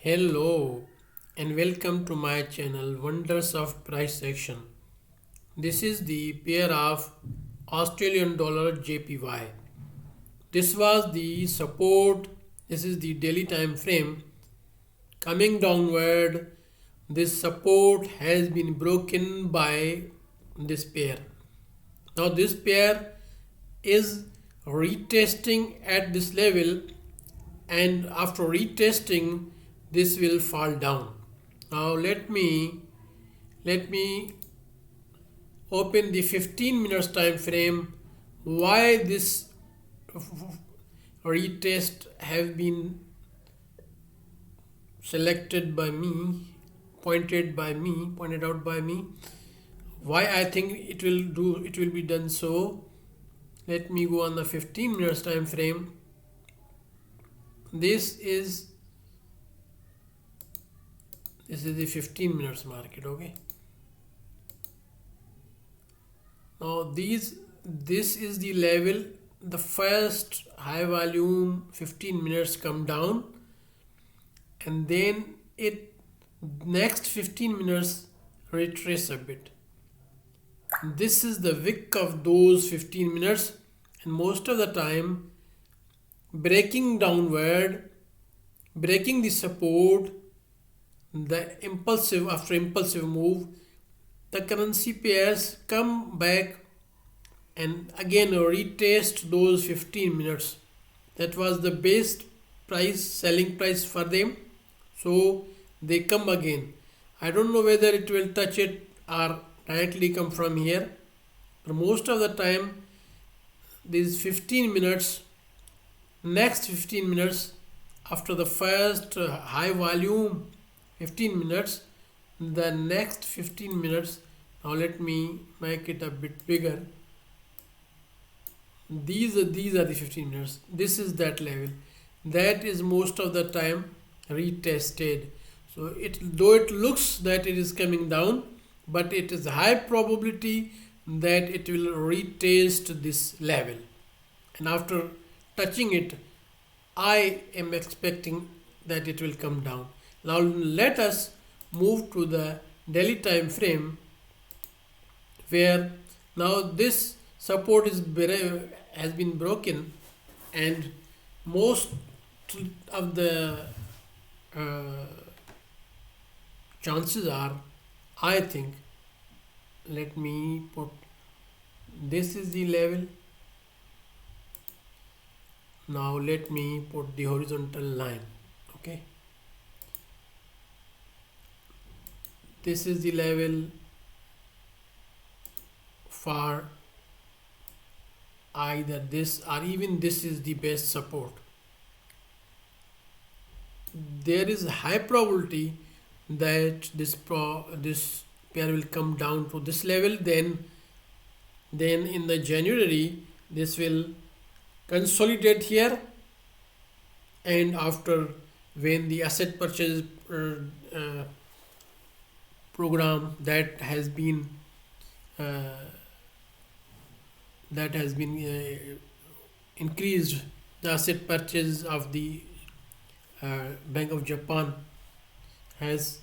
Hello and welcome to my channel Wonders of Price Action. This is the pair of Australian dollar JPY. This was the support. This is the daily time frame coming downward. This support has been broken by this pair. Now this pair is retesting at this level, and after retesting this will fall down. Now let me open the 15 minutes time frame. Why this retest have been selected by me, pointed out by me, why I think it will be done so. Let me go on the 15 minutes time frame. This is the 15 minutes market. Okay, now this is the level. The first high volume 15 minutes come down, and then it next 15 minutes retrace a bit. This is the wick of those 15 minutes, and most of the time breaking downward, breaking the support, after impulsive move, the currency pairs come back and again retest those 15 minutes. That was the best price, selling price for them, so they come again. I don't know whether it will touch it or directly come from here, but most of the time these 15 minutes, next 15 minutes after the first high volume 15 minutes, the next 15 minutes, now let me make it a bit bigger. These are the 15 minutes. This is that level that is most of the time retested. So though it looks that it is coming down, but it is high probability that it will retest this level, and after touching it I am expecting that it will come down. Now let us move to the daily time frame, where now this support has been broken, and most of the chances are, I think, let me put, this is the level. Now let me put the horizontal line. Okay, this is the level for either this or even this is the best support. There is a high probability that this pair will come down to this level. Then in the January this will consolidate here, and after, when the asset purchase program that has been increased, the asset purchase of the Bank of Japan has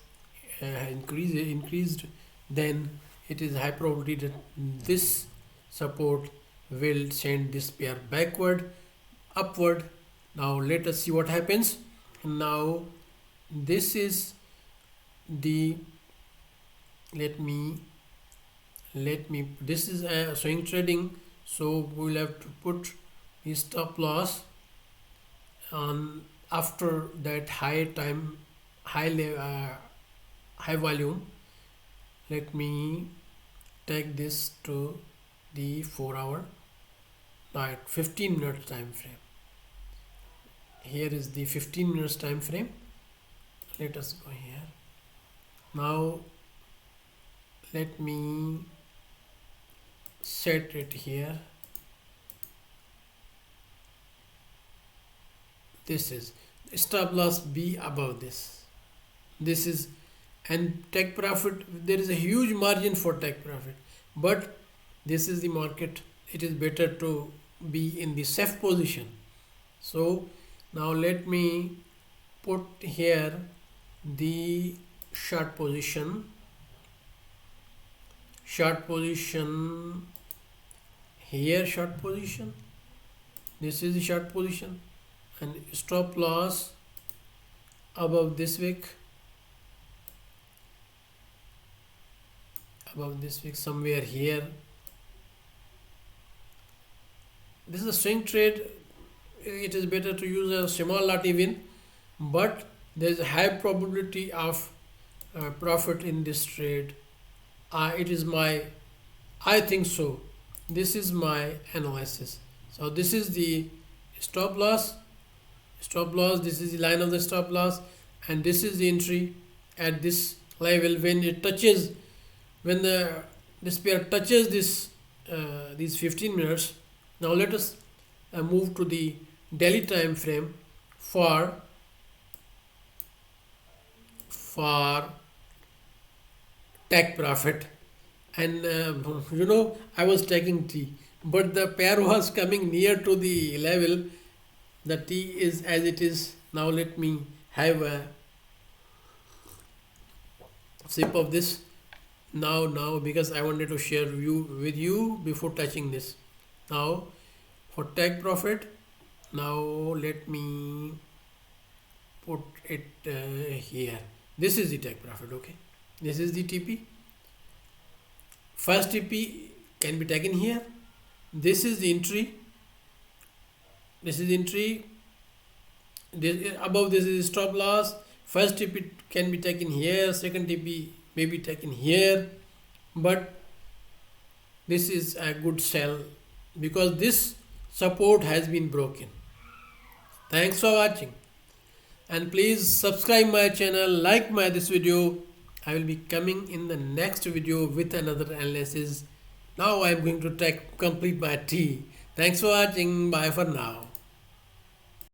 increased, then it is high probability that this support will send this pair upward. Now let us see what happens. Now this is the, let me this is swing trading, so we will have to put the stop loss on after that high volume. Let me take this to the 4-hour, right, 15 minutes time frame. Here is the 15 minutes time frame. Let us go here. Now let me set it here. This is stop loss be above this. This is, and take profit, there is a huge margin for take profit, but this is the market. It is better to be in the safe position. So now let me put here the short position here, short position, this is the short position, and stop loss above this wick, somewhere here. This is a swing trade. It is better to use a small lot even, but there is a high probability of profit in this trade. I think so. This is my analysis. So this is the stop loss, this is the line of the stop loss, and this is the entry at this level when it touches, when this pair touches this these 15 minutes. Now let us move to the daily time frame for take profit. And I was taking T, but the pair was coming near to the level. The T is as it is. Now let me have a sip of this now because I wanted to share with you before touching this. Now for take profit, now let me put it here. This is the take profit. Okay, this is the TP. First TP can be taken here. This is the entry. Above this is stop loss. First TP can be taken here. Second TP may be taken here. But this is a good sell because this support has been broken. Thanks for watching. And please subscribe my channel, like this video. I will be coming in the next video with another analysis. Now I am going to complete my tea. Thanks for watching. Bye for now.